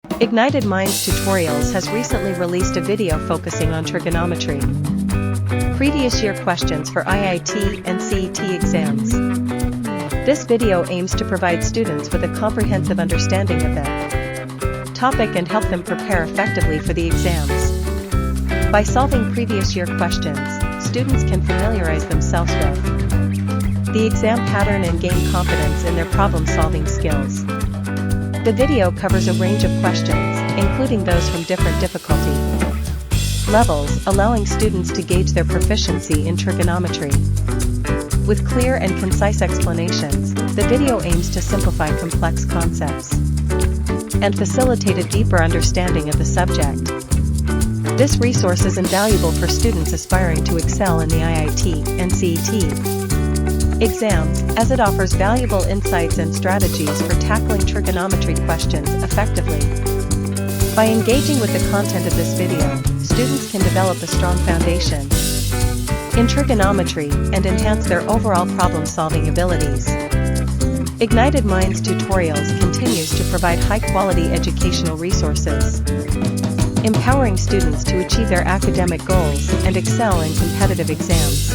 Ignited Minds Tutorials has recently released a video focusing on trigonometry. Previous year questions for IIT and CET exams. This video aims to provide students with a comprehensive understanding of the topic and help them prepare effectively for the exams. By solving previous year questions, students can familiarize themselves with the exam pattern and gain confidence in their problem-solving skills. The video covers a range of questions, including those from different difficulty levels, allowing students to gauge their proficiency in trigonometry. With clear and concise explanations, the video aims to simplify complex concepts and facilitate a deeper understanding of the subject. This resource is invaluable for students aspiring to excel in the IIT and CET exams, as it offers valuable insights and strategies for tackling trigonometry questions effectively. By engaging with the content of this video, students can develop a strong foundation in trigonometry and enhance their overall problem-solving abilities. Ignited Minds Tutorials continues to provide high-quality educational resources, empowering students to achieve their academic goals and excel in competitive exams.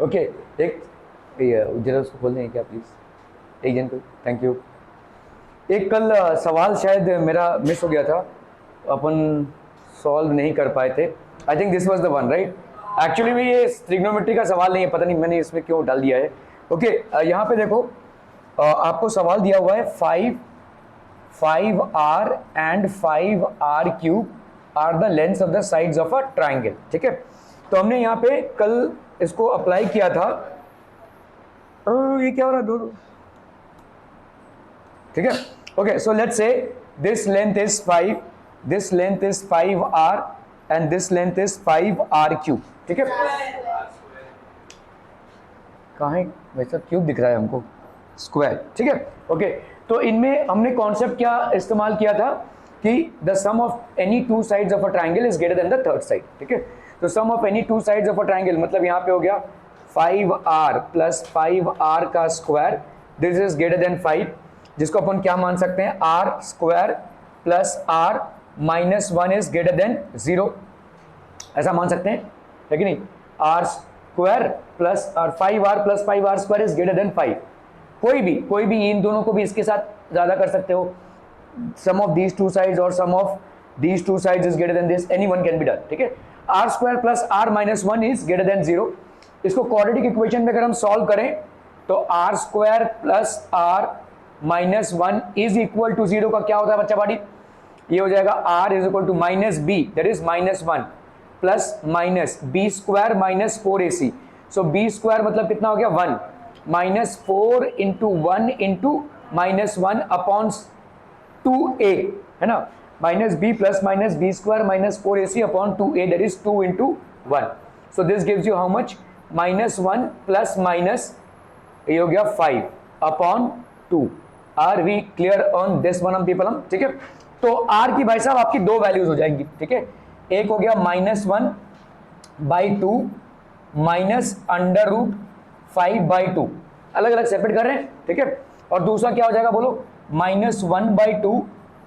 Okay एक जरा उसको खोल देंगे क्या please, एक जन को, thank you. एक कल सवाल शायद मेरा मिस हो गया था, अपन सॉल्व नहीं कर पाए थे। I think this was the one, right. Actually में ये ट्रिग्नोमेट्री का सवाल नहीं है, पता नहीं मैंने इसमें क्यों डाल दिया है। ओके, यहाँ पे देखो, आपको सवाल दिया हुआ है 5r and 5r cube are the lengths of the sides of a triangle. ठीक है, तो हमने यहाँ पे कल इसको अप्लाई किया था। ये क्या हो रहा है दो, ठीक है। Okay, so let's say this length is 5, this length is 5r and this length is 5r cube. ठीक है, कहाँ है वैसा क्यूब दिख रहा है हमको, स्क्वायर। ठीक है, ओके, तो इनमें हमने कॉन्सेप्ट क्या इस्तेमाल किया था कि the sum of any two sides of a triangle is greater than the third side. ठीक है, तो sum of any two sides of a triangle मतलब यहाँ पे हो गया 5r प्लस 5r का square, this is greater than 5, जिसको अपन क्या मान सकते हैं, r square plus r minus 1 is greater than 0, ऐसा मान सकते हैं, है कि नहीं। r square plus r 5r plus 5r square is greater than 5। कोई भी इन दोनों को भी इसके साथ ज़्यादा कर सकते हो, sum of these two sides और sum of these two sides is greater than this, anyone can be done. ठीक है, R square plus R minus 1 is greater than 0। इसको क्वाड्रेटिक इक्वेशन में अगर हम सॉल्व करें तो R square plus R minus 1 is equal to 0 का क्या होता है बच्चा बाड़ी, ये हो जाएगा R is equal to minus B, that is minus 1 plus minus B square minus 4ac। So B square मतलब कितना हो गया 1 minus 4 into 1 into minus 1 upon 2a, है ना, minus b plus minus b square minus 4ac upon 2a, that is 2 into 1. So this gives you how much, minus 1 plus minus, ये हो गया 5 upon 2. Are we clear on this one people? ठीक है, तो r की भाई साहब आपकी दो वैल्यूज हो जाएंगी। ठीक है, एक हो गया minus 1 by 2 minus under root 5 by 2, अलग अलग सेपरेट कर रहे हैं। ठीक है, और दूसरा क्या हो जाएगा बोलो, minus 1 by 2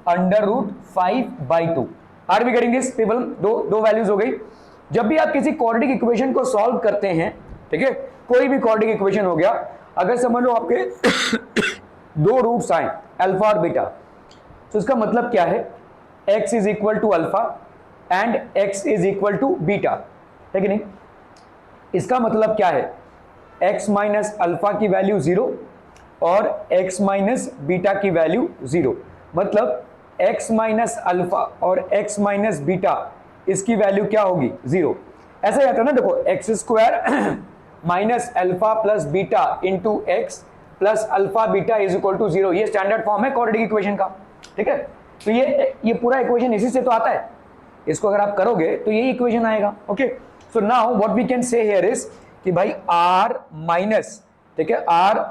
under root 5 by 2। Are we getting this people, दो वैल्यूज हो गई। जब भी आप किसी क्वाड्रेटिक इक्वेशन को सॉल्व करते हैं, ठीक है, कोई भी क्वाड्रेटिक इक्वेशन हो गया, अगर समझ लो आपके दो रूट्स आए अल्फा और बीटा, तो इसका मतलब क्या है, x is equal to alpha and x is equal to beta, है कि नहीं। इसका मतलब क्या है, x माइनस अल्फा की वैल्यू 0 और x माइनस बीटा की वैल्यू 0, मतलब x माइनस अल्फा और x माइनस बीटा, इसकी वैल्यू क्या होगी 0। ऐसा ही आता है ना, देखो x square minus alpha plus beta into x plus alpha beta is equal to 0, ये स्टैंडर्ड फॉर्म है क्वाड्रेटिक इक्वेशन का। ठीक है, तो ये पूरा इक्वेशन इसी से तो आता है, इसको अगर आप करोगे तो ये इक्वेशन आएगा। Okay, so now what we can say here is कि भाई r माइनस, ठीक है, r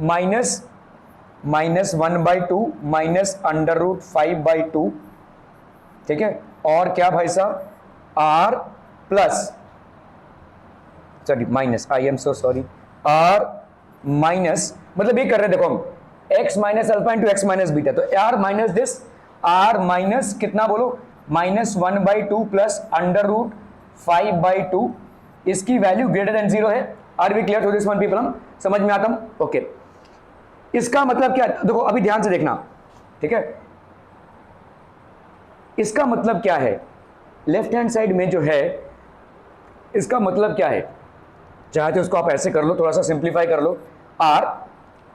minus minus 1 by 2 minus under root 5 by 2, ठीक है, और क्या भाई साहब r plus, sorry minus, I am so sorry, r minus मतलब ये कर रहे हैं, देखो हम x minus alpha into x minus beta, तो r minus this, r minus कितना बोलो, -1/2 प्लस अंडर रूट 5/2, इसकी वैल्यू ग्रेटर देन 0 है। Are we clear to this one people? हम समझ में आता हूं? ओके, इसका मतलब क्या, देखो अभी ध्यान से देखना, ठीक है, इसका मतलब क्या है, लेफ्ट हैंड साइड में जो है इसका मतलब क्या है, चाहे तो उसको आप ऐसे कर लो, थोड़ा सा सिंप्लीफाई कर लो, r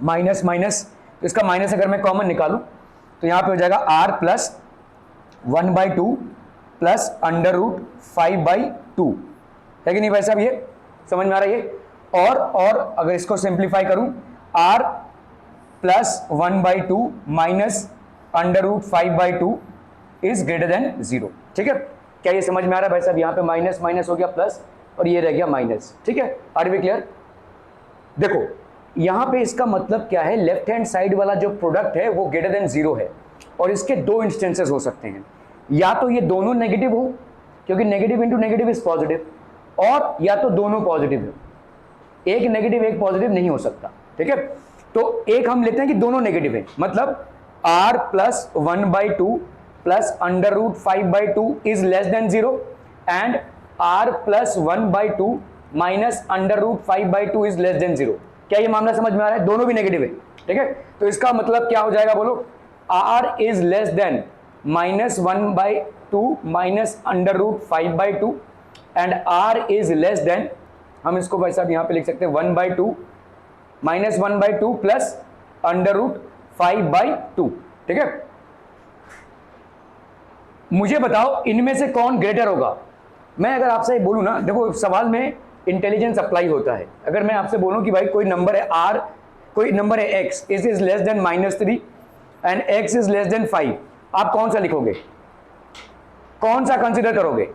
माइनस माइनस, इसका माइनस अगर मैं कॉमन निकालूं तो यहां पे हो जाएगा r plus 1/2 plus under root 5/2, है कि नहीं भाई साहब? ये समझ में आ रहा है ये? और अगर इसको सिंप्लीफाई करूं, r plus 1/2 minus under root 5/2 is greater than 0, ठीक है? क्या ये समझ में आ रहा है भाई साहब? यहां पे माइनस माइनस हो गया प्लस और ये रह गया माइनस, ठीक है? Are we clear? देखो यहां पे इसका मतलब क्या है, लेफ्ट हैंड साइड वाला जो प्रोडक्ट है वो ग्रेटर देन 0 है, और इसके दो इंस्टेंसेस हो सकते हैं, या तो ये दोनों नेगेटिव हो, क्योंकि negative into negative is positive, और या तो दोनों पॉजिटिव हो, एक नेगेटिव एक पॉजिटिव नहीं हो सकता, ठीक है? तो एक हम लेते हैं कि दोनों नेगेटिव है, मतलब r plus 1/2 plus under root 5/2 is less than 0 and r plus 1/2 minus under root 5/2 is less than 0। क्या ये मामला समझ में आ रहा है? दोनों भी नेगेटिव है, ठीक है? तो इसका मतलब क्या हो जाएगा बोलो, r is less than -1/2 minus under root 5/2 and r is less than, हम इसको भाई साहब यहां पे लिख सकते हैं 1/2 माइनस 1/2 प्लस अंडर रूट 5/2, ठीक है? मुझे बताओ इनमें से कौन ग्रेटर होगा? मैं अगर आपसे बोलूं ना, देखो सवाल में इंटेलिजेंस अप्लाई होता है। अगर मैं आपसे बोलूं कि भाई कोई नंबर है r, कोई नंबर है x, is less then -3 and x is less then 5, आप कौन सा लिखोगे? कौन सा कंसिडर करोगे,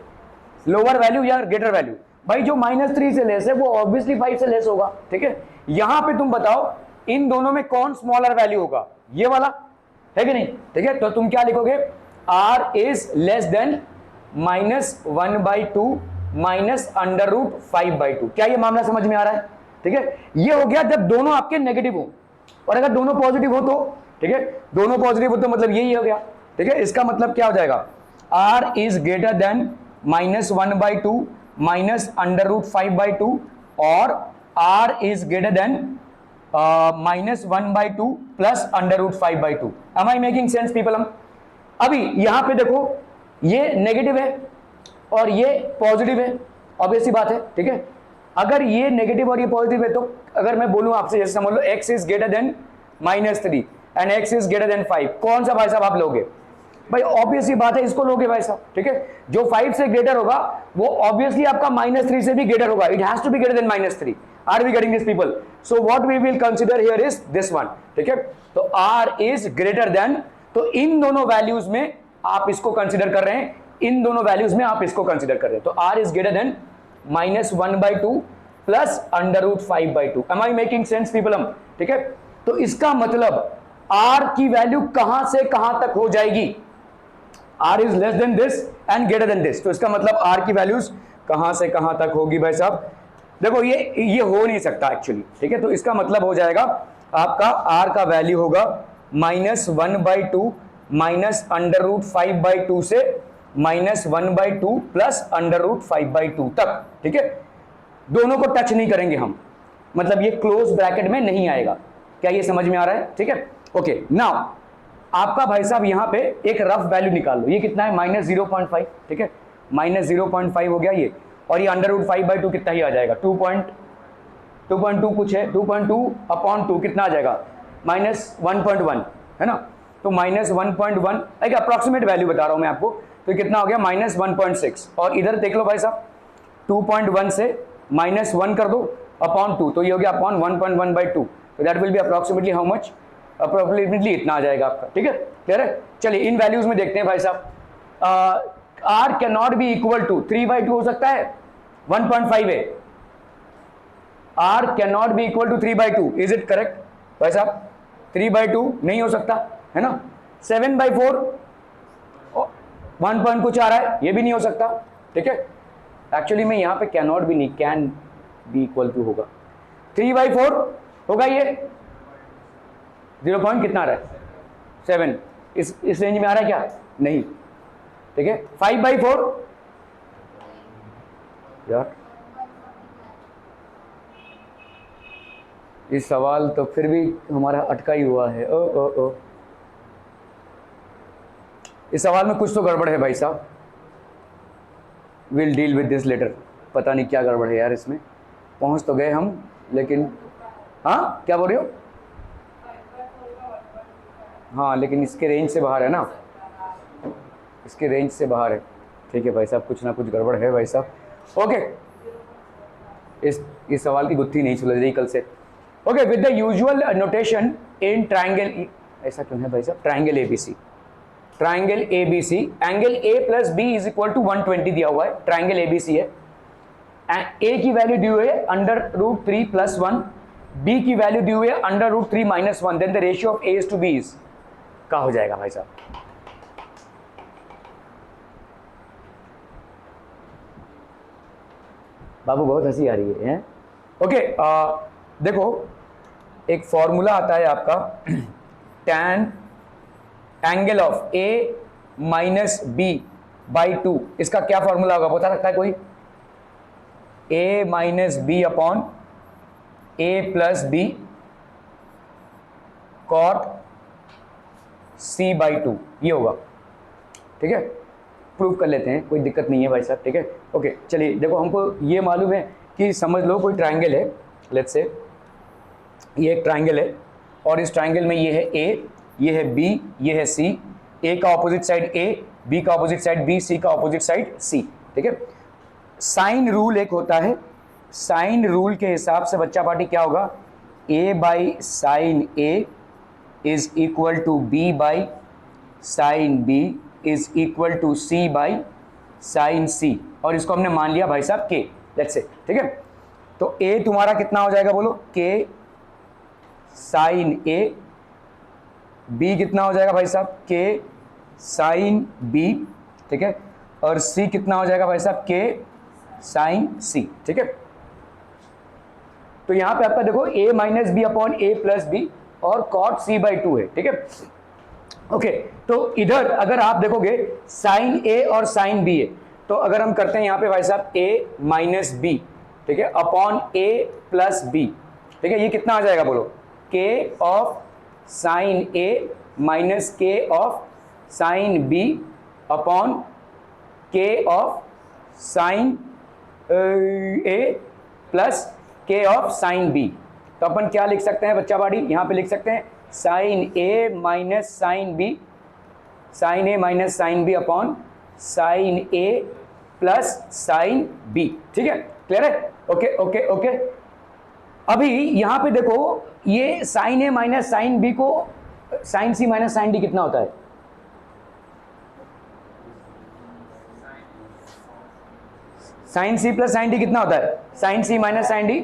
लोअर वैल्यू या ग्रेटर वैल्यू? भाई जो -3 से लेस है वो ऑब्वियसली 5 से लेस होगा, ठीक है? यहां पे तुम बताओ इन दोनों में कौन स्मॉलर वैल्यू होगा, ये वाला, है कि नहीं? ठीक है, तो तुम क्या लिखोगे, r is less than -1/2 minus under root 5/2। क्या ये मामला समझ में आ रहा है? ठीक है, ये हो गया जब दोनों आपके नेगेटिव हो, और अगर दोनों पॉजिटिव हो तो, ठीक है, दोनों पॉजिटिव हो तो मतलब यही हो गया, ठीक है? इसका मतलब क्या हो जाएगा, r is greater than -1/2 minus under root 5/2 और r is greater than -1/2 plus under root 5/2। Am I making sense people? हम अभी यहां पे देखो, ये नेगेटिव है और ये पॉजिटिव है, ऑब्वियस सी बात है, ठीक है? अगर ये नेगेटिव और ये पॉजिटिव है तो अगर मैं बोलूं आपसे, जैसे समझ लो x is greater than -3 and x is greater than 5, कौन सा भाई साहब आप लोगे? भाई ऑब्वियस सी बात है इसको लोगे भाई साहब, ठीक है? जो 5 से ग्रेटर होगा वो ऑब्वियसली आपका -3 से भी ग्रेटर होगा, it has to be greater than -3। Are we getting this people? So what we will consider here is this one, ठीक है? तो r इज ग्रेटर देन, तो इन दोनों वैल्यूज में आप इसको कंसीडर कर रहे हैं, इन दोनों वैल्यूज में आप इसको कंसीडर कर रहे हैं, तो r is greater than -1/2 plus under root 5/2। Am I making sense people? हम ठीक है, तो इसका मतलब r की वैल्यू कहां से कहां तक हो जाएगी, r is less then this and greater than this, तो इसका मतलब r की वैल्यूज कहां से कहां तक होगी भाई साहब? देखो ये हो नहीं सकता एक्चुअली, ठीक है? तो इसका मतलब हो जाएगा आपका r का वैल्यू होगा -1/2 माइनस अंडर रूट 5/2 से -1/2 प्लस अंडर रूट 5/2 तक, ठीक है? दोनों को टच नहीं करेंगे हम, मतलब ये क्लोज ब्रैकेट में नहीं आएगा। क्या ये समझ में आ रहा है? ठीक है, ओके। नाउ आपका भाई साहब यहाँ पे एक रफ वैल्यू निकाल लो, ये कितना है, -0.5, ठीक है? -0.5 हो गया ये, और ये अंडर रूट 5/2 कितना ही आ जाएगा, 2.2 कुछ है, 2.2/2 कितना आ जाएगा, -1.1, है ना? तो -1.1 एक अप्रॉक्सीमेट वैल्यू बता रहा हूं मैं आपको, तो कितना हो गया, -1.6, और इधर देख लो भाई साहब 2.1 से -1 कर दो अपॉन 2, तो ये हो गया अपॉन 1.1/2, तो that will B approximately how much, approximately इतना आ जाएगा आपका, ठीक है? क्लियर है? चलिए इन वैल्यूज में देखते हैं भाई साहब। r can not be equal to 3/2 हो सकता है, 1.5 है, r can not be equal to 3/2, is it correct भाई साहब? 3/2 नहीं हो सकता, है ना? 7/4 1 पॉइंट कुछ आ रहा है, ये भी नहीं हो सकता, ठीक है? एक्चुअली में यहां पे कैन नॉट भी नहीं, कैन बी इक्वल टू होगा, 3/4 होगा ये, 0 पॉइंट कितना आ रहा है 7, इस रेंज में आ रहा है क्या, नहीं, ठीक है। 5/4 यार इस सवाल तो फिर भी हमारा अटका ही हुआ है। ओ इस सवाल में कुछ तो गड़बड़ है भाई साहब, will deal with this letter. पता नहीं क्या गड़बड़ है यार इसमें, पहुंच तो गए हम लेकिन, हाँ क्या बोल रहे हो, हाँ लेकिन इसके रेंज से बाहर है ना, इसके रेंज से बाहर है, ठीक है भाई साहब, कुछ ना कुछ गड़बड़ है भाई साहब। ओके, इस सवाल की गुत्थी नहीं सुलझ रही कल से। Okay, with the usual notation in triangle, ऐसा क्यों है भाई साहब, triangle ABC, triangle ABC, angle A plus B is equal to 120 दिया हुआ है, ट्राइंगल एबीसी है, ए की वैल्यू दी हुई है √3 + 1, बी की वैल्यू दी हुई है √3 - 1, then the ratio of A is to B is, क्या हो जाएगा भाई साहब, बाबू बहुत हंसी आ रही है। ओके, देखो एक फॉर्मूला आता है आपका tan angle of a - b/2, इसका क्या फॉर्मूला होगा बता सकता है कोई, a - b upon a + b cot c/2, ये होगा, ठीक है, प्रूव कर लेते हैं, कोई दिक्कत नहीं है भाई साहब, ठीक है। ओके चलिए, देखो हमको ये मालूम है कि समझ लो कोई ट्राइंगल है, लेट्स से ये एक ट्राइंगल है और इस ट्राइंगल में ये है a, ये है b, ये है c, a का ऑपोजिट साइड a, b का ऑपोजिट साइड b, c का ऑपोजिट साइड c, ठीक है। साइन रूल एक होता है, साइन रूल के हिसाब से बच्चा पार्टी क्या होगा, a/sin a is equal to b/sin b is equal to c/sin c, और इसको हमने मान लिया भाई साहब k, लेट्स से, ठीक है। तो a तुम्हारा कितना हो जाएगा बोलो, k sin a, b कितना हो जाएगा भाई साहब, k sin b, ठीक है, और c कितना हो जाएगा भाई साहब, k sin c, ठीक है। तो यहां पे आपका देखो a - b upon a + b और cot c/2 है, ठीक है। ओके, तो इधर अगर आप देखोगे sin a और sin b है, तो अगर हम करते हैं यहाँ पे भाई साहब a - b, ठीक है, अपॉन a + b, ठीक है, ये कितना आ जाएगा बोलो, k of sin a - k of sin b upon k of sin a plus k of sin b। तो अपन क्या लिख सकते हैं बच्चा बाड़ी, यहाँ पे लिख सकते हैं sin a - sin b, sin a - sin b upon sin a plus sin b, ठीक है, क्लियर है। ओके ओके ओके, अभी यहाँ पे देखो ये sin a - sin b को sin c - sin d कितना होता है, sin c plus sin d कितना होता है, sin c - sin d।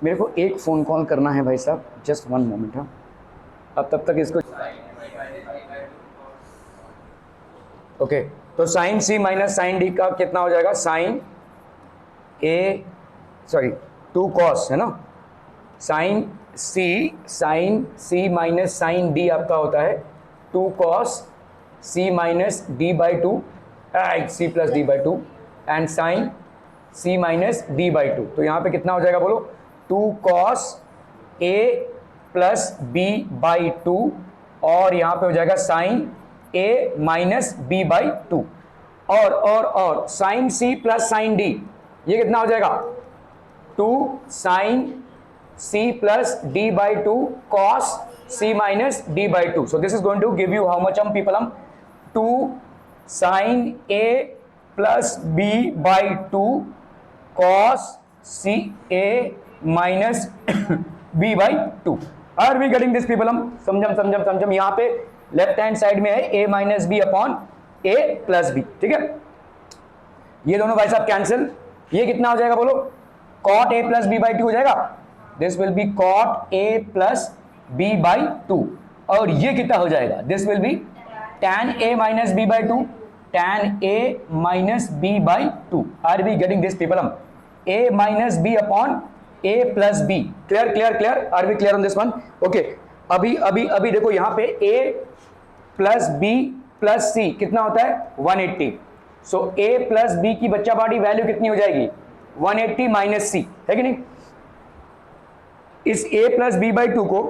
मेरे को एक फोन कॉल करना है भाई साहब, जस्ट 1 मोमेंट, हाँ, अब तब तक इसको ओके, तो sin c - sin d का कितना हो जाएगा, sin a सॉरी 2 cos है ना, sin c - sin d आपका होता है 2 cos c - d/2 c + d/2 and sin c - d/2, तो यहाँ पे कितना हो जाएगा बोलो, 2 cos a प्लस b/2 और यहाँ पे हो जाएगा sin a माइनस b/2 और sin c plus sin d, ये कितना हो जाएगा, 2 sin c प्लस d/2 cos c minus d/2। So this is going to give you how much हम पीपल, हम 2 sin a plus b/2 cos c a minus b/2। Are we getting this people, हम समझम यहाँ पे left hand side में है a minus B upon a plus B, ठीक है। ये दोनों भाई साहब कैंसिल, ये कितना हो जाएगा बोलो, cot a प्लस b/2 हो जाएगा, this will be cot a plus b/2, और ये कितना हो जाएगा, this will be tan a minus b/2, tan a minus b/2। Are we getting this people, हम a minus b upon a plus b, clear clear clear, are we clear on this one. Okay, अभी अभी अभी देखो यहाँ पे a plus B plus C कितना होता है 180। सो a प्लस बी की बच्चा पार्टी वैल्यू कितनी हो जाएगी 180 माइनस सी, है कि नहीं। इस a plus B by two को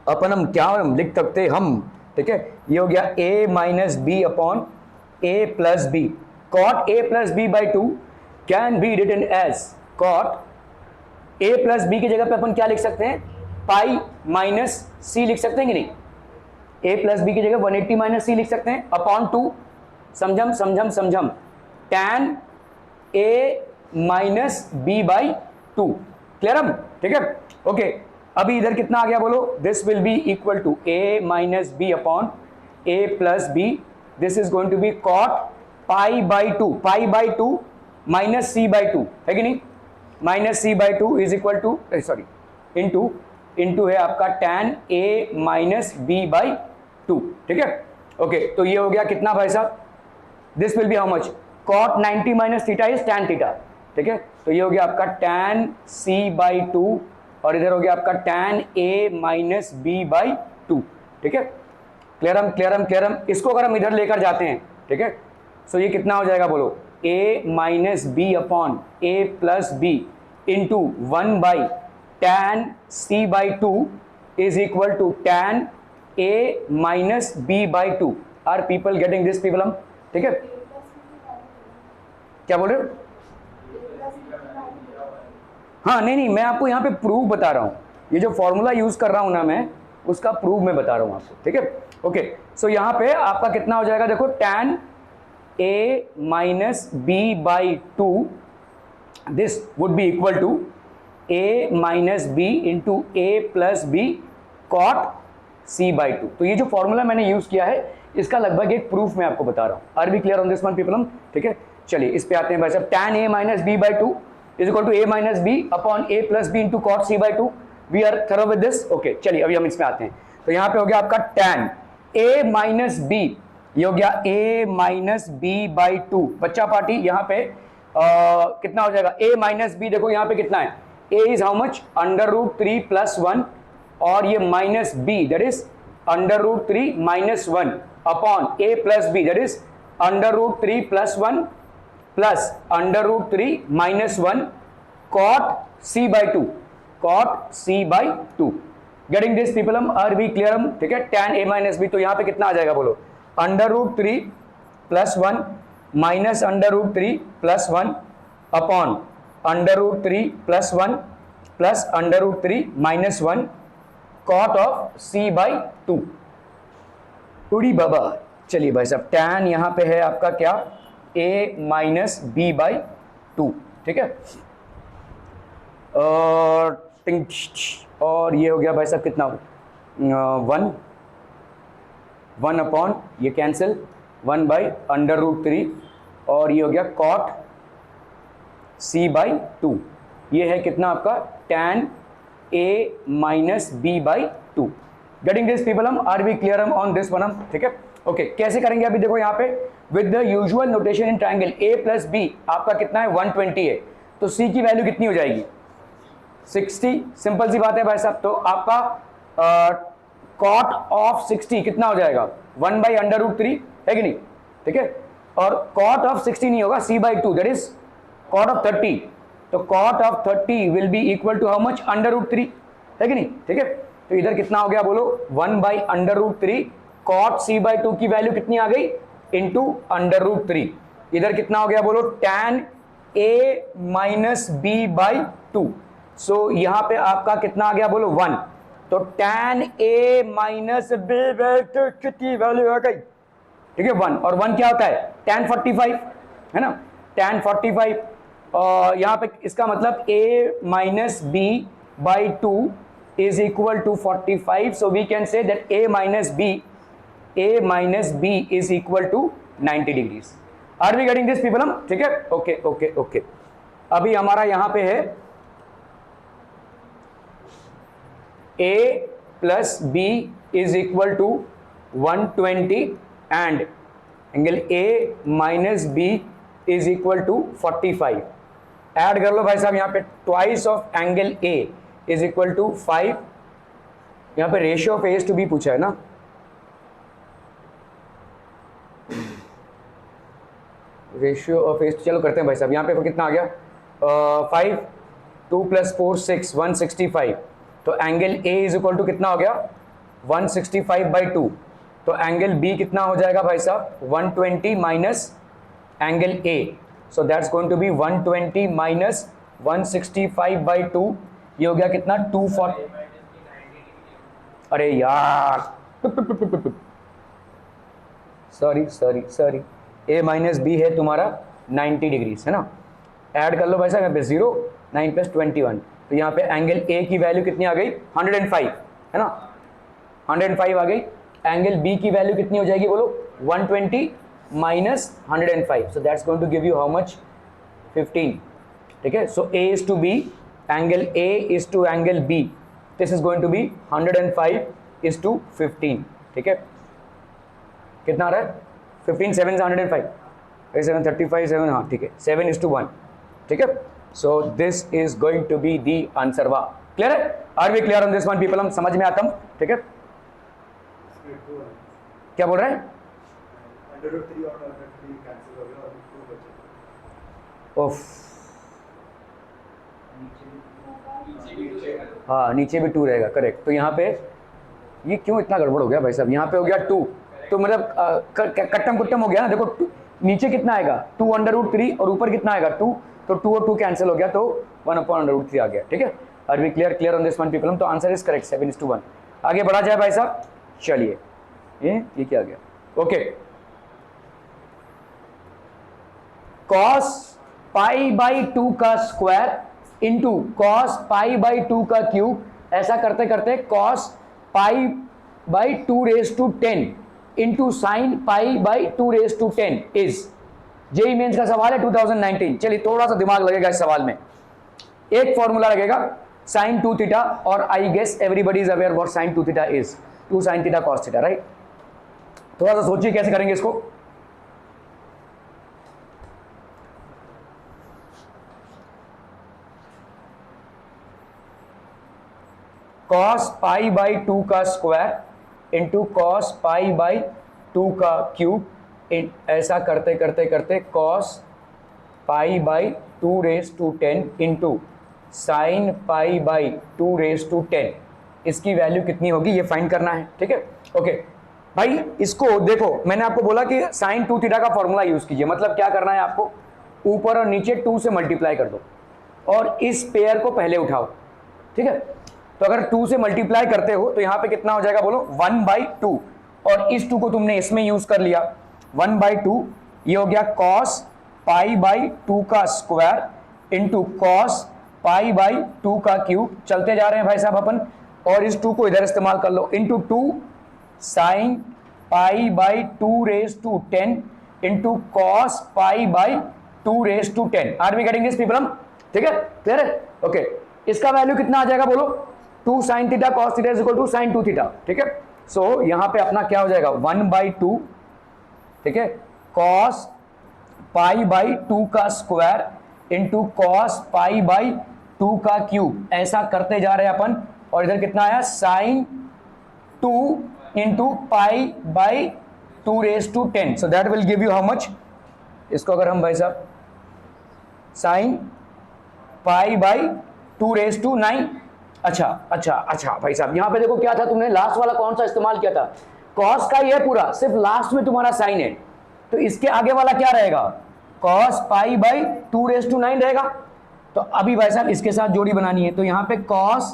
अपन हम क्या लिख सकते हम, ठीक है, ये हो गया a minus B upon a plus B. Cot a plus B by two can be written as cot a plus B की जगह पे अपन क्या लिख सकते हैं पाई माइनस सी लिख सकते हैं कि नहीं। a प्लस बी की जगह 180 माइनस सी लिख सकते हैं अपॉन टू समझम समझम समझम tan a minus B by two. Clear हम, ठीक है, ओके। अभी इधर कितना आ गया बोलो, this will be equal to a minus B upon a plus B. This is going to be cot pi by two minus C by two, है कि नहीं। Minus C by two is equal to sorry into है आपका tan a minus B by two, ठीक है, okay. तो ये हो गया कितना भाई साहब, this will be how much cot 90 minus theta is tan theta, ठीक है। तो ये हो गया आपका tan c बाई टू और इधर हो गया आपका tan a minus B by two, ठीक है। क्लियरम। इसको अगर हम इधर लेकर जाते हैं, ठीक है, सो ये कितना हो जाएगा बोलो a minus B upon a plus B into 1 by tan c by two is equal to tan a minus B by two. Are people getting this people हम, ठीक है। क्या बोल रहे हो, हाँ नहीं मैं आपको यहाँ पे प्रूफ बता रहा हूँ, ये जो फॉर्मूला यूज कर रहा हूँ ना मैं उसका प्रूफ मैं बता रहा हूँ आपको, ठीक है, ओके। सो यहाँ पे आपका कितना हो जाएगा देखो tan a minus B by two, this would be equal to a minus B into a plus B cot c by two. तो ये जो फॉर्मूला मैंने यूज किया है इसका लगभग एक प्रूफ मैं आपको बता रहा हूँ। Are be clear on this one people हम, ठीक है। चलिए इस पे आते हैं भाई साहब, tan a minus B by two is equal to a minus B upon a plus B into cot c by two. We are through with this, okay. चलिए अभी हम इसमें आते हैं, तो यहाँ पे हो गया आपका tan a माइनस बी, ये हो गया a minus B by two. बच्चा पार्टी यहाँ पे कितना हो जाएगा a माइनस बी, देखो यहाँ पे कितना है a is how much under root 3 plus 1 और ये minus b that is under root 3 minus 1 upon a plus B that is under root 3 plus 1 plus under root 3 minus 1 cot c by two, cot c by two. Getting this people हम, are be clear हम, ठीक है। tan a minus B, तो यहाँ पे कितना आ जाएगा बोलो under root 3 plus 1 minus under root 3 plus 1 upon under root 3 plus 1 plus under root 3 minus 1 cot of c by two. उड़ी बाबा, चलिए भाई साहब tan यहाँ पे है आपका क्या a minus B by two, ठीक है। और ये हो गया भाई साहब कितना 1 अपॉन ये कैंसिल 1 बाई अंडर रूट 3 और ये हो गया कॉट c बाई टू। ये है कितना आपका tan a minus B by two. Getting this people हम, आर बी क्लियर हम ऑन दिस वन हम, ठीक है, ओके। कैसे करेंगे अभी देखो यहाँ पे with the usual notation in triangle a plus B आपका कितना है 120 है, तो c की वैल्यू कितनी हो जाएगी 60। सिंपल सी बात है भाई साहब, तो आपका कॉट ऑफ 60 कितना हो जाएगा 1 बाई अंडर रूट 3, है कि नहीं, ठीक है। और कॉट ऑफ 60 नहीं होगा c by two that is cot of 30, तो cot of 30 will be equal to how much under root 3, है कि नहीं, ठीक है। तो इधर कितना हो गया बोलो 1 by under root 3 cot c by two की वैल्यू कितनी आ गई इंटू अंडर रूट 3। इधर कितना हो गया बोलो tan a minus B by two. So यहाँ पे आपका कितना आ गया बोलो 1, तो tan a minus B by two कितनी वैल्यू आ गई, ठीक है 1, और 1 क्या होता है tan 45, है ना, tan 45। और यहाँ पे इसका मतलब a minus B by two is equal to 45, so we can say that a minus B is equal to 90 degrees. Are we getting this people हम, ठीक है, ओके ओके ओके। अभी हमारा यहाँ पे है a plus B is equal to 120 and angle a minus B is equal to 45। Add कर लो भाई साहब यहाँ पे twice of angle a is equal to 5 यहाँ पे ratio of as to B पूछा है ना, रेशियो ऑफ एज, चलो करते हैं भाई साहब। यहाँ पे कितना आ गया, 5, 2 + 4 6, 165। तो angle A is equal to कितना हो गया, 165/2। तो एंगल बी कितना हो जाएगा भाई साहब, 120 माइनस angle A, so that's going to be 120 minus 165/2। ये हो गया कितना, 240। अरे यार सॉरी, ए माइनस बी है तुम्हारा 90 डिग्रीज, है ना। ऐड कर लो भाई साहब, यहाँ पे 0, 9 + 21। तो यहाँ पे एंगल ए की वैल्यू कितनी आ गई, 105, है ना, 105 आ गई। एंगल बी की वैल्यू कितनी हो जाएगी बोलो, 120 minus 105, so that's going to give you how much, 15। ठीक है, so A is to B, angle A is to angle B, this is going to be 105 is to 15। ठीक है, कितना आ रहा है, 15, 7 से 105, 7 35, 7, हाँ ठीक है, 7:1। ठीक है, so this is going to be the answer. वाह, क्लियर है, are we clear on this one people, हम समझ में आता हूं। ठीक है, क्या बोल रहे हैं, ओफ, हाँ नीचे भी 2 रहेगा, करेक्ट। तो यहाँ पे ये क्यों इतना गड़बड़ हो गया भाई साहब, यहाँ पे हो गया 2, तो मतलब कट्टम कुट्टम हो गया ना। देखो नीचे कितना आएगा, 2√3 और ऊपर कितना आएगा 2, तो 2 और 2 कैंसिल हो गया, तो 1/√3 आ गया। ठीक है, are we clear on this one people, तो आंसर इज करेक्ट, 7:1। आगे बढ़ा जाए भाई साहब, चलिए ये क्या आ गया, ओके। cos π/2 का स्क्वायर इंटू cos π/2 का क्यूब, ऐसा करते करते cos π/2⁻10 into sine π/2⁻10 is, JEE mains का सवाल है 2019। चलिए थोड़ा सा दिमाग लगेगा इस सवाल में। एक फॉर्मूला लगेगा sin 2 थीटा, और I guess everybody is aware what sin 2 theta is, 2 sin theta cos theta, right. थोड़ा सा सोचिए कैसे करेंगे इसको। cos π/2 का स्क्वायर इंटू cos π/2 का क्यूब, ऐसा करते करते करते cos π/2⁻10 इंटू साइन π/2⁻10, इसकी वैल्यू कितनी होगी ये फाइंड करना है। ठीक है, ओके भाई, इसको देखो, मैंने आपको बोला कि sin 2 थीटा का फॉर्मूला यूज कीजिए। मतलब क्या करना है आपको, ऊपर और नीचे 2 से मल्टीप्लाई कर दो और इस पेयर को पहले उठाओ। ठीक है, तो अगर 2 से मल्टीप्लाई करते हो तो यहाँ पे कितना हो जाएगा बोलो, 1/2, और इस 2 को तुमने इसमें यूज कर लिया, 1/2, ये हो गया cos π/2 का स्क्वायर इंटू cos π/2 का क्यूब। चलते जा रहे हैं भाई साहब अपन, और इस 2 को इधर इस्तेमाल कर लो, into 2 sin π/2⁻10 into cos π/2⁻10। Are we getting this people, ठीक है, क्लियर है, ओके। इसका वैल्यू कितना आ जाएगा बोलो, 2 sin theta cos theta is equal to sin 2 theta. ठीक है, सो यहां पे अपना क्या हो जाएगा, 1/2, ठीक है, cos π/2 का स्क्वायर इंटू cos π/2 का क्यूब, ऐसा करते जा रहे हैं अपन। और इधर कितना आया, sin 2 into π/2⁻10, so that will give you how much. इसको अगर हम भाई साहब sin π/2⁻9, अच्छा भाई साहब, यहां पे देखो क्या था, तुमने लास्ट वाला कौन सा इस्तेमाल किया था, cos का ये पूरा, सिर्फ लास्ट में तुम्हारा sin है, तो इसके आगे वाला क्या रहेगा, cos π/2⁻9 रहेगा। तो अभी भाई साहब इसके साथ जोड़ी बनानी है, तो यहां पे cos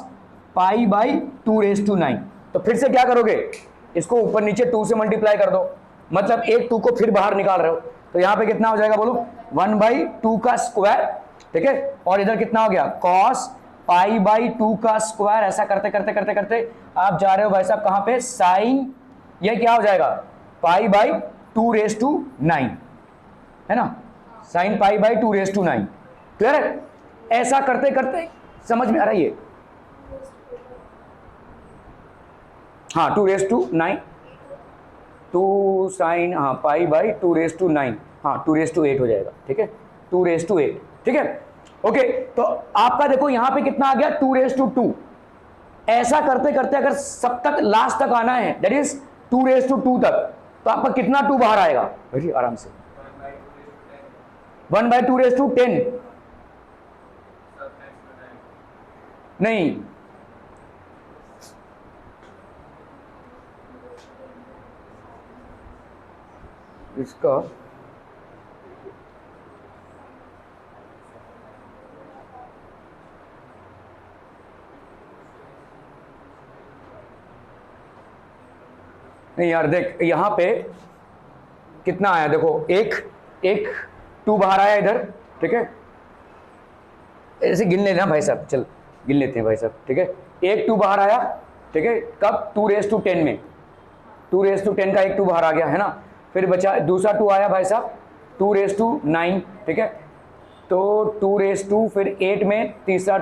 π/2⁻9, तो फिर से क्या करोगे, इसको ऊपर नीचे 2 से मल्टीप्लाई कर दो, मतलब एक 2 को फिर बाहर निकाल रहे हो, तो यहां पे कितना हो जाएगा बोलो, 1/2 का स्क्वायर, ठीक है, और इधर कितना हो गया, cos π/2 का स्क्वायर। ऐसा करते करते करते करते आप जा रहे हो भाई साहब कहां पे, साइन, ये क्या हो जाएगा, π/2⁻9, है ना, साइन π/2⁻9, क्लियर है। ऐसा करते करते समझ में आ रही है, हाँ 2⁻9, 2 साइन, हाँ π/2⁻9, हाँ 2⁻8 हो जाएगा, ठीक है, 2⁻8, ठीक है, ओके। तो आपका देखो यहां पे कितना आ गया, 2⁻2, ऐसा करते करते अगर सब तक लास्ट तक आना है, दैट इज 2 तक, तो आपका कितना 2 बाहर आएगा? वेरी आराम से 1/2 नहीं, इसका नहीं यार, देख यहां पे कितना आया, देखो एक 2 बाहर आया इधर, ठीक है, ऐसे गिन लेना भाई साहब, चल गिन लेते हैं भाई साहब, ठीक है, एक 2 बाहर आया, ठीक है, कब 2 में 2 का एक 2 बाहर आ गया है ना, फिर बचा दूसरा 2 आया भाई साहब 2 ठीक है, तो 2 फिर 8 में तीसरा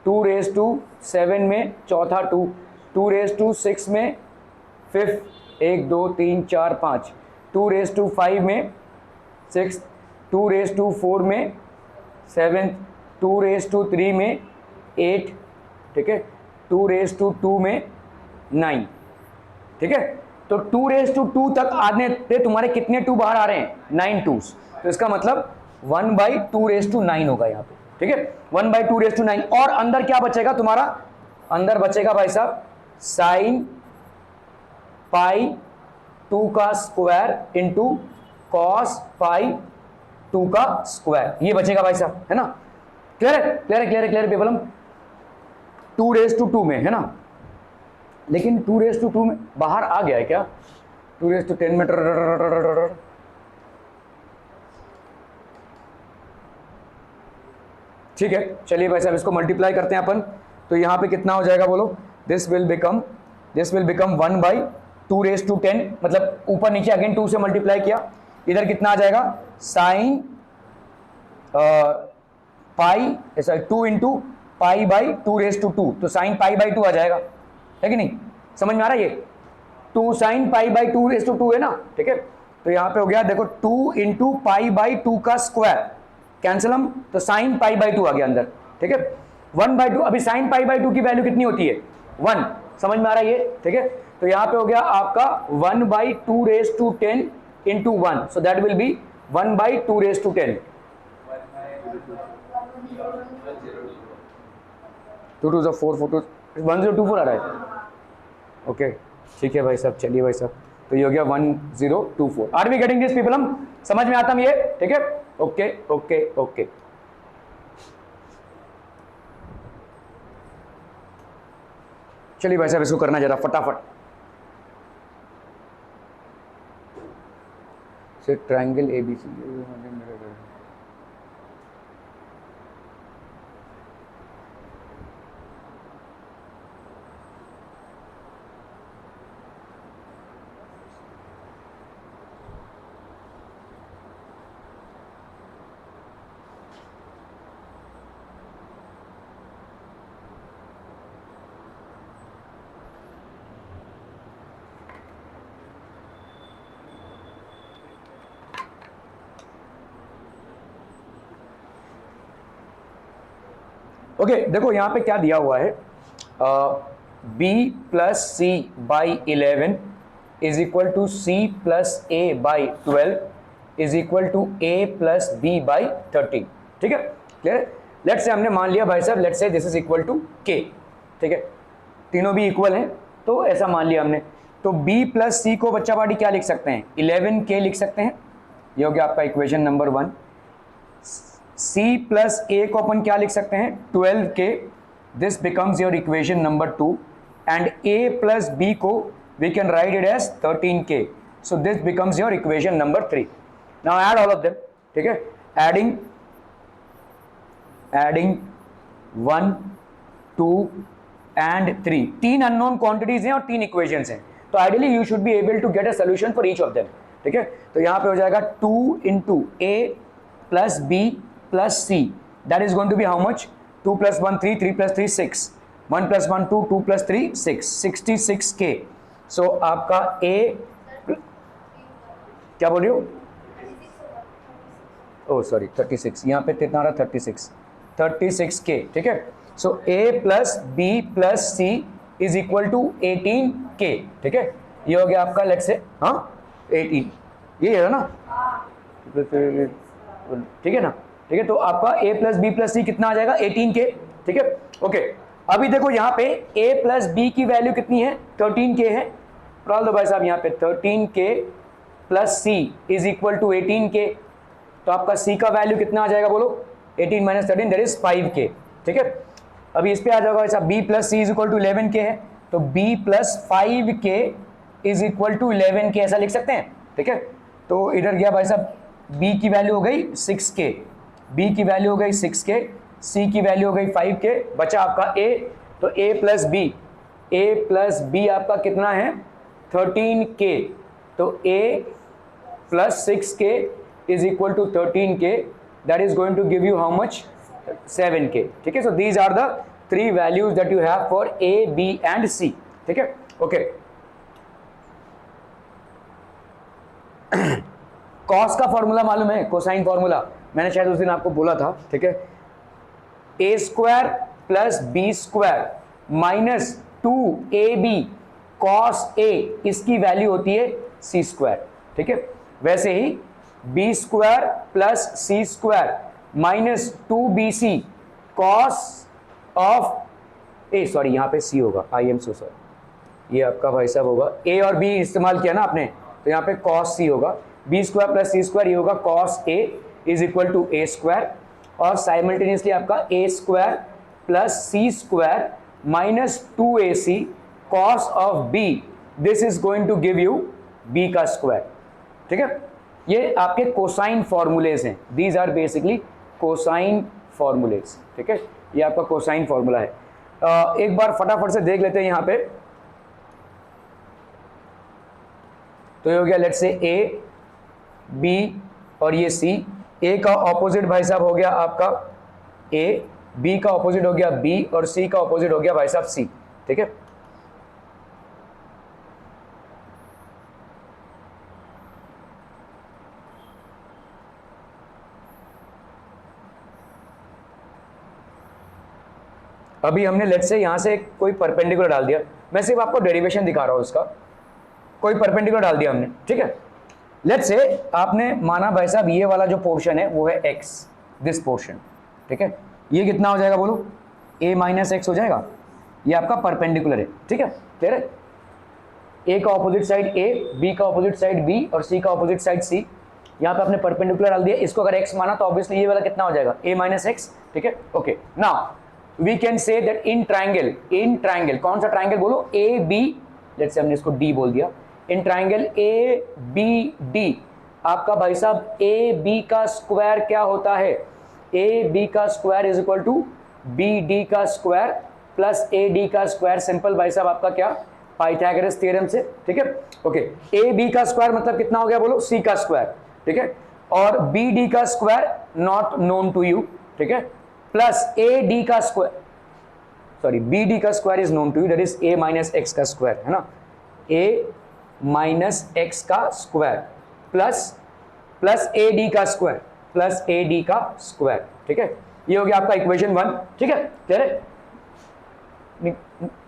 2 7 में चौथा 2 6 में फिफ्थ 1 2 3 4 5 2 5 में 6 2 4 में 7 2 3 में 8, ठीक है, 2 में 9, ठीक है, तो 2 तक आने पे तुम्हारे कितने 2 बाहर आ रहे हैं? 9 2s, तो इसका मतलब 1/2 होगा यहाँ पे, ठीक है, 1/2 और अंदर क्या बचेगा तुम्हारा? अंदर बचेगा भाई साहब साइन पाई 2 का स्क्वायर इंटू कॉस पाई 2 का स्क्वायर, ये बचेगा भाई साहब, है ना? क्लियर पेपलम 2 में, है ना? लेकिन 2 में बाहर आ गया है क्या? 2 में ठीक है, चलिए भाई साहब इसको मल्टीप्लाई करते हैं अपन, तो यहां पे कितना हो जाएगा बोलो? दिस विल बिकम 1/2 मतलब ऊपर नीचे अगेन 2 से मल्टीप्लाई किया, इधर कितना आ जाएगा? साइन पाई ऐसा 2 इंटू पाई/2 तो साइन पाई/2 आ जाएगा, है कि नहीं? समझ में आ रहा है? ये 2 साइन पाई/2 है ना, ठीक है, तो यहां पे हो गया देखो 2 इंटू पाई/2 का स्क्वायर, कैंसिल हम, तो साइन पाई/2 आ गया अंदर, ठीक है, 1/2। अभी साइन पाई/2 की वैल्यू कितनी होती है? 1, समझ में आ रहा है ये? ठीक है, तो यहां पे हो गया आपका 1/2 into 1, so that will B 1/2 2 2 4 4 1024 आ रहा है। ओके ठीक है भाई साहब, चलिए भाई साहब, तो ये हो गया 1024। Are we getting this people? हम समझ में आता हम ये? ठीक है, ओके ओके ओके। चलिए भाई साहब इसको करना जरा फटाफट से, ट्रायंगल ABC। ओके देखो यहाँ पे क्या दिया हुआ है, b plus C by 11 is equal to C plus A by 12 is equal to a plus b by 13। ठीक है, क्लियर? लेट से हमने मान लिया भाई साहब, let say this is equal to k, ठीक है, तीनों भी इक्वल हैं तो ऐसा मान लिया हमने। तो b प्लस सी को बच्चा पार्टी क्या लिख सकते हैं? 11k लिख सकते हैं, ये हो गया आपका equation number 1। c plus a को अपन क्या लिख सकते हैं? 12k, this becomes your equation number 2। And a plus b को we can write it as 13k, so this becomes your equation number 3। now add all of them, ठीक है, adding 1 2 and 3, 3 unknown quantities हैं और 3 equations हैं, तो ideally you should be able to get a solution for each of them। ठीक है, तो यहाँ पे हो जाएगा 2 into a plus b plus c, that is going to be how much? 2 plus 1 3, 3 plus 3 6, 1 plus 1 2, 2 plus 3 6, 66k। सो आपका a क्या बोल रही हो? ओह सॉरी 36, यहाँ पे कितना आ रहा? 36k, ठीक है। So A plus B plus C is equal to 18K, ठीक है। ये हो गया आपका लेट्स से 18, ये है ना, ठीक है ना, ठीक है। तो आपका a plus B plus C कितना आ जाएगा 18K, ठीक है। ओके, अभी देखो यहाँ पे a प्लस बी की वैल्यू कितनी है 13K है, डाल दो भाई साहब यहाँ पे 13K plus C is equal to 18K। तो आपका c का वैल्यू कितना आ जाएगा बोलो, 18 माइनस 13 दैट इज 5K, ठीक है। अभी इस पे आ जाएगा ऐसा b plus C is equal to 11K है, तो b plus 5K is equal to 11K ऐसा लिख सकते हैं, ठीक है। तो इधर गया भाई साहब b की वैल्यू हो गई 6K, b की वैल्यू हो गई 6K, c की वैल्यू हो गई 5K, बचा आपका a। तो a प्लस b आपका कितना है 13K, तो a plus 6K is equal to 13K, that is going to give you how much 7K, ठीक है। so these are the three values that you have for A, B and C, ठीक है। okay, cos का formula मालूम है, cosine formula मैंने शायद उस दिन आपको बोला था, ठीक है। a square plus B square minus 2AB cos A, इसकी वैल्यू होती है c स्क्वायर, ठीक है। वैसे ही B square plus C square minus 2BC cos of A, sorry यहाँ पे सी होगा, आई एम सो सॉरी, ये आपका भाई साहब होगा ए और बी इस्तेमाल किया ना आपने, तो यहाँ पे कॉस सी होगा, B square plus C square ये होगा cos A is equal to A square, और साइमल्टेनियसली आपका A square plus C square minus 2AC cos of B, this is going to give you B का square, ठीक है। ये आपके cosine formulae हैं, these are basically cosine formulae, ठीक है। ये आपका कोसाइन फॉर्मूला है। एक बार फटाफट से देख लेते हैं यहाँ पे, तो ये हो गया लेट्स से ए बी और ये सी, ए का ऑपोजिट भाई साहब हो गया आपका ए, बी का ऑपोजिट हो गया बी और सी का ऑपोजिट हो गया भाई साहब सी, ठीक है। अभी हमने लेट्स से यहाँ से कोई परपेंडिकुलर डाल दिया, मैं सिर्फ आपको डेरिवेशन दिखा रहा हूँ उसका, कोई परपेंडिकुलर डाल दिया हमने, ठीक है। लेट्स से आपने माना भाई साहब ये वाला जो पोर्शन है वो है x, दिस पोर्शन, ठीक है। ये कितना हो जाएगा बोलो, a माइनस एक्स हो जाएगा, ये आपका परपेंडिकुलर है, ठीक है, क्लियर है। a का ऑपोजिट साइड a, b का ऑपोजिट साइड b और c का ऑपोजिट साइड c, यहाँ पे आपने परपेंडिकुलर डाल दिया, इसको अगर x माना तो ऑब्वियसली ये वाला कितना हो जाएगा a माइनस एक्स, ठीक है। Okay, now we can say that in triangle कौन सा ट्राइंगल बोलो, ए बी, लेट्स से हमने इसको डी बोल दिया, in triangle A B D आपका भाई साहब ए बी का स्क्वायर क्या होता है, ए बी का square is equal to B D का स्क्वायर प्लस ए डी का स्क्वायर, सिंपल भाई साहब आपका क्या, पाइथागोरस थ्योरम से, ठीक है। ओके, ए बी का स्क्वायर मतलब कितना हो गया बोलो, सी का स्क्वायर, ठीक है, और बी डी का square not known to you, ठीक है, प्लस ए डी का स्क्वायर, सॉरी बी डी का square is known to you, that is a minus x का स्क्वायर, है ना, ए माइनस एक्स का स्क्वायर प्लस ए डी का स्क्वायर प्लस ए डी का स्क्वायर, ठीक है। ये हो गया आपका इक्वेशन 1, ठीक है, क्लियर है।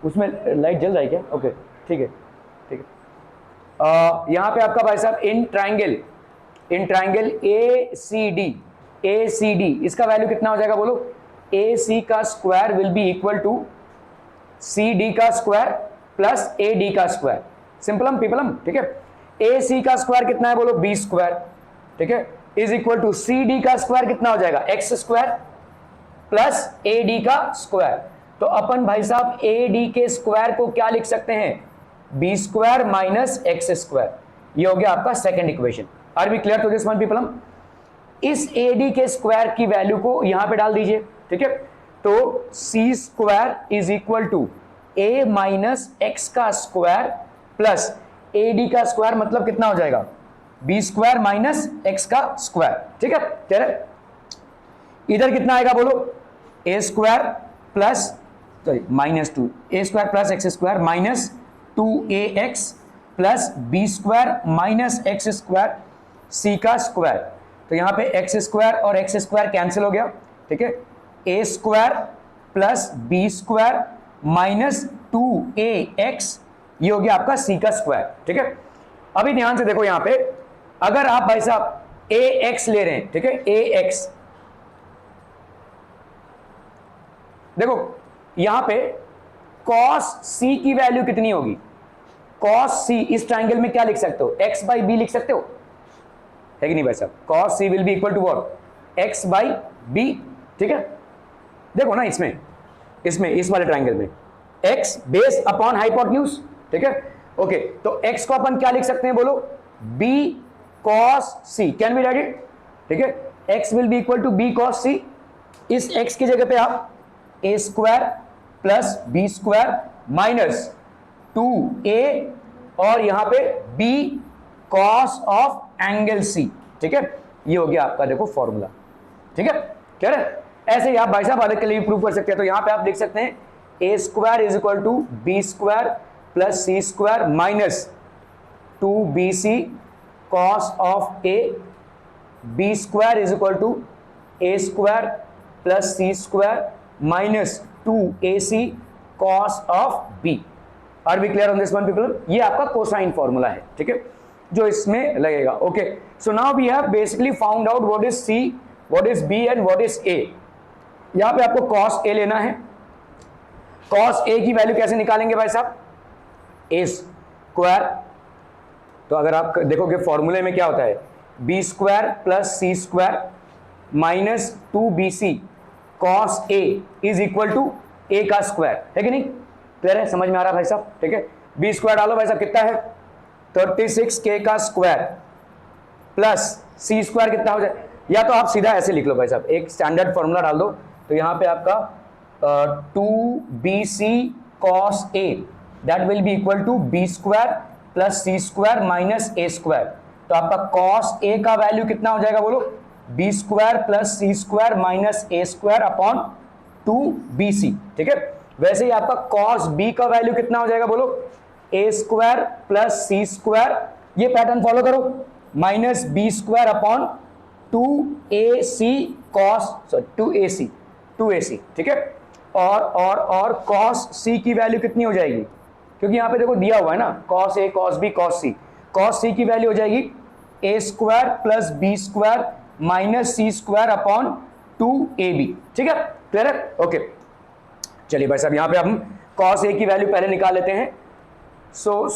उसमें लाइट जल रहा है क्या, ओके, ठीक है, ठीक है। यहाँ पे आपका भाई साहब in triangle A C D इसका वैल्यू कितना हो जाएगा बोलो, ए सी का square will be equal to C D का स्क्वायर प्लस ए डी का स्क्वायर, सिंपलम पीपलम, ठीक है। ए सी का स्क्वायर कितना है बोलो, बी स्क्वायर, ठीक है, is equal to C D का स्क्वायर कितना हो जाएगा, X square plus A D का स्क्वायर। तो अपन भाई साहब ए डी के स्क्वायर को क्या लिख सकते हैं, B square minus X square, ये हो गया आपका second equation. Are we clear to this one people. इस ए डी के स्क्वायर की वैल्यू को यहां पे डाल दीजिए, ठीक है। तो C square is equal to A minus x का स्क्वायर प्लस ए डी का स्क्वायर मतलब कितना हो जाएगा, बी स्क्वायर माइनस एक्स का स्क्वायर, ठीक है, कह रहे इधर कितना आएगा बोलो, ए square plus sorry minus 2 A square plus X square minus 2ax plus B square minus X square C का स्क्वायर। तो यहाँ पे एक्स स्क्वायर और एक्स स्क्वायर कैंसिल हो गया, ठीक है, A square plus B square minus 2ax, ये हो गया आपका c का स्क्वायर। ठीक है, अभी ध्यान से देखो यहां पे, अगर आप भाई साहब ax ले रहे हैं, ठीक है, ax, देखो यहां पे cos c की वैल्यू कितनी होगी, cos c इस ट्राइंगल में क्या लिख सकते हो, x बाई बी लिख सकते हो, है कि नहीं भाई साहब, cos c will be equal to what, x by बी। ठीक है, देखो ना इसमें इस वाले ट्राइंगल में x बेस अपॉन हाइपोटेन्यूज। ठीक है, ओके, तो x को अपन क्या लिख सकते हैं बोलो, b cos c, can be write it. ठीक है, x will be equal to b cos c, इस x की जगह पे आप a square plus b square minus 2a और यहां पे b cos of angle c। ठीक है, ये हो गया आपका देखो फॉर्मूला। ठीक है, क्या है, ऐसे ही आप भाई साहब अलग के लिए प्रूव कर सकते हैं। तो यहां पे आप लिख सकते हैं a square is equal to b square plus c square minus 2bc cos of a, b square is equal to a square plus c square minus 2ac cos of b। Are be clear on this one people? ये आपका cosine formula है। ठीक है, जो इसमें लगेगा। Okay, so now we have basically found out what is c, what is b and what is a। यहां पे आपको cos a लेना है। cos a की वैल्यू कैसे निकालेंगे भाई साहब, a स्क्वायर, तो अगर आप देखोगे फॉर्मूले में क्या होता है, b square plus c square minus 2bc cos a is equal to a का स्क्वायर, है कि नहीं, क्लियर है, समझ में आ रहा है भाई साहब। ठीक है, b स्क्वायर डालो भाई साहब, कितना है 36k का स्क्वायर प्लस c स्क्वायर कितना हो जाए, या तो आप सीधा ऐसे लिख लो भाई साहब, एक स्टैंडर्ड फॉर्मूला डाल दो, तो यहां पे आपका 2bc cos a that will be equal to b square plus c square minus a square. तो आपका cos a का वैल्यू कितना हो जाएगा बोलो, b square plus c square minus a square upon 2bc। ठीक है, वैसे ही आपका cos b का वैल्यू कितना हो जाएगा बोलो, a square plus c square, ये पैटर्न फॉलो करो, minus b square upon 2ac cos 2ac। ठीक है, और cos c की वैल्यू कितनी हो जाएगी, क्योंकि यहां पे देखो दिया हुआ है ना, cos a cos b cos c की वैल्यू हो जाएगी a square plus b square minus c square upon 2ab। ठीक है, क्लियर है, ओके। चलिए भाई साहब, यहां पे हम cos a की वैल्यू पहले निकाल लेते हैं। सो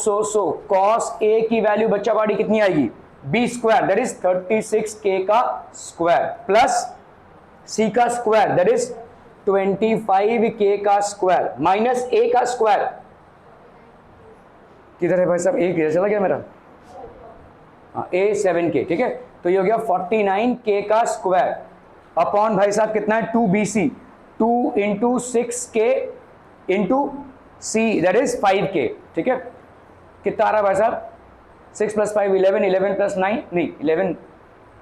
cos a की वैल्यू बच्चा पार्टी कितनी आएगी, b square that is 36k का स्क्वायर प्लस c का स्क्वायर दैट इज 25k का स्क्वायर माइनस a का स्क्वायर, किधर है भाई साहब, a किधर चला गया मेरा, हाँ a 7k। ठीक है, तो ये हो गया 49k का स्क्वायर अपॉन भाई साहब कितना है 2bc, 2 into 6k into c that is 5k। ठीक है, कितना आ रहा है भाई साहब, 6 प्लस 5 11, 11 प्लस 9 नहीं 11,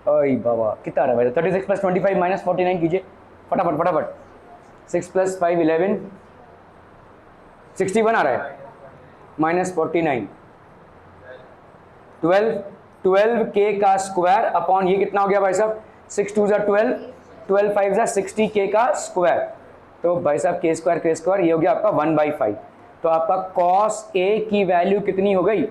अरे बाबा कितना आ रहा है भाई, 36 प्लस 25 माइनस 49 कीजिए फटाफट, 6 प्लस 5 11, 61 आ रहा है माइनस 49, 12k का स्क्वायर अपॉन ये कितना हो गया भाई साहब, 6 2 जा 12, 12 5 जा 60k का स्क्वायर, तो भाई साहब k स्क्वायर, ये हो गया आपका 1/5। तो आपका cos a की वैल्यू कितनी हो गई,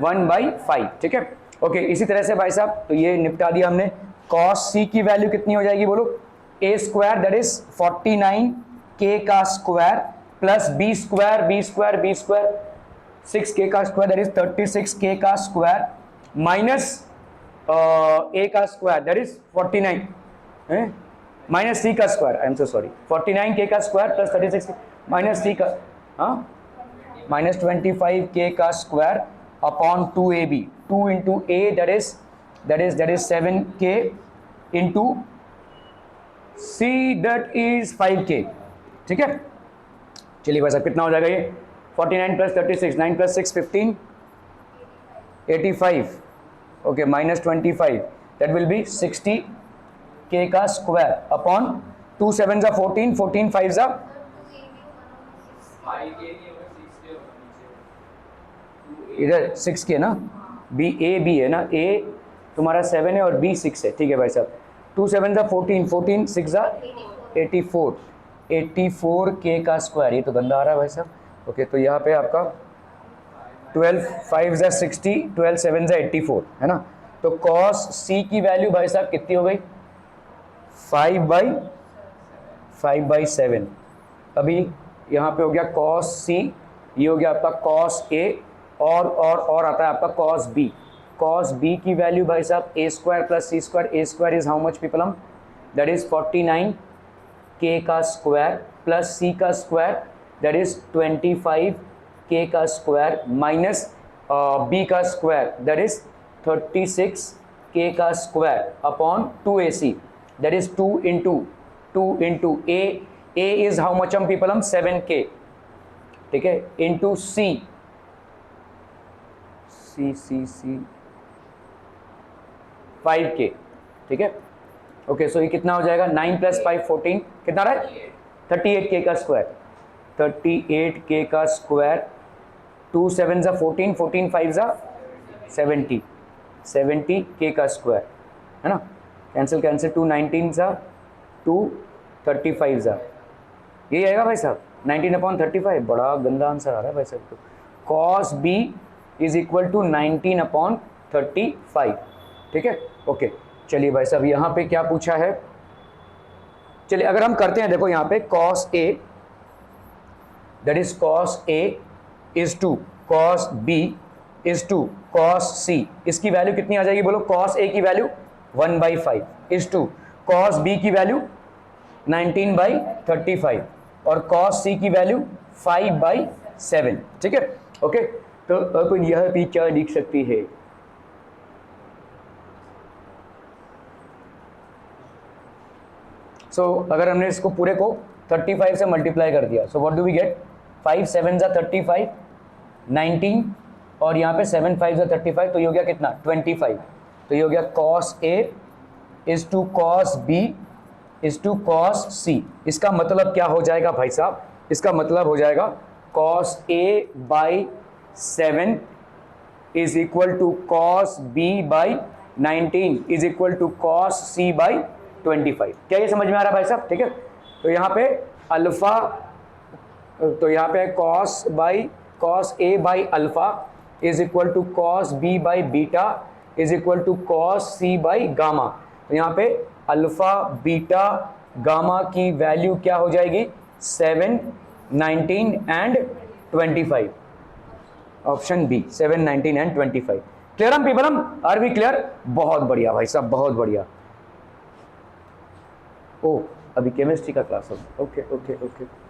1/5। ठीक है, ओके, इसी तरह से भाई साहब, तो ये निपटा दिया हमने। cos c की वैल्यू कितनी हो जाएगी बोलो, a square that is 49k का square plus b square 6k का स्क्वायर दैट इज 36k का स्क्वायर माइनस a का square that is 49 minus c का square, I am so sorry, 49k का स्क्वायर प्लस 36 माइनस c का, हाँ minus 25k का square upon 2ab, 2 into a that is 7k into c that is 5k। ठीक है, चलिए भाई साहब कितना हो जाएगा ये, 49 plus 36, 9 plus 6 15, 85, okay minus 25 that will B 60k का स्क्वायर अपॉन 2 7 जा 14, 14 5 जा, इधर 6k ना, b है ना, a तुम्हारा 7 है और b 6 है। ठीक है भाई साहब, 2 7 जा 14, 14 6 जा 84, 84k का स्क्वायर, ये तो गंदा आ रहा है भाई साहब। ओके, तो यहाँ पे आपका 12 5 ज़ा 60, 12 7 ज़ा 84 है ना। तो कॉस सी की वैल्यू भाई साहब कितनी हो गई, 5/7। अभी यहाँ पे हो गया कॉस सी, ये हो गया आपका कॉस ए, और आता है आपका कॉस बी। कॉस बी की वैल्यू भाई साहब A square plus C square, A square is how much people, hmm that is 49k का स्क्वायर प्लस सी का स्क्वायर दैट इज 25k का स्क्वायर माइनस बी का स्क्वायर दैट इज 36k का square upon 2ac that is 2 into A is how much हम people, हम 7k, ठीक है, into सी 5k, ठीक है। ओके, सो ये कितना हो जाएगा, 9 + 5 14, कितना रहा है 38k का स्क्वायर, 38k का स्क्वायर, 2 7 ज़ा 14, 14 5 ज़ा 70, 70k का स्क्वायर है ना। कैंसिल 2 19 ज़ा 2 35 ज़ा, यही आएगा भाई साहब 19/35। बड़ा गंदा आंसर आ रहा है भाई साहब। तो cos B is equal to 19/35, ठीक है। ओके, चलिए भाई साहब यहाँ पे क्या पूछा है, चलिए अगर हम करते हैं, देखो यहाँ पे cos A that is cos A is to cos B is to cos C, इसकी वैल्यू कितनी आ जाएगी बोलो, कॉस ए की value 1/5 is to cos B की वैल्यू 19/35 और कॉस सी की वैल्यू 5/7, ठीक है। ओके, तो अपन यह भी क्या लिख सकती है, अगर हमने इसको पूरे को 35 से मल्टीप्लाई कर दिया, so what do we get, 5 7 ज़ा 35 19 और यहाँ पे 7 5 ज़ा 35, तो ये हो गया कितना 25। तो ये हो गया cos A is to cos B is to cos C. इसका मतलब क्या हो जाएगा भाई साहब, इसका मतलब हो जाएगा cos A by 7 is equal to cos B by 19 is equal to cos C by 25। क्या ये समझ में आ रहा है भाई साहब, ठीक है। तो यहाँ पे अल्फा, तो यहाँ पे cos A by alpha is equal to cos B by beta is equal to cos C by gamma. तो यहाँ पे अल्फा बीटा गामा की वैल्यू क्या हो जाएगी, 7 19 and 25, option B 7 19 and 25। Clear हम पीपल, हम आर वी क्लियर, बहुत बढ़िया भाई साहब, बहुत बढ़िया। ओ अभी केमिस्ट्री का क्लास होगा, ओके ओके ओके।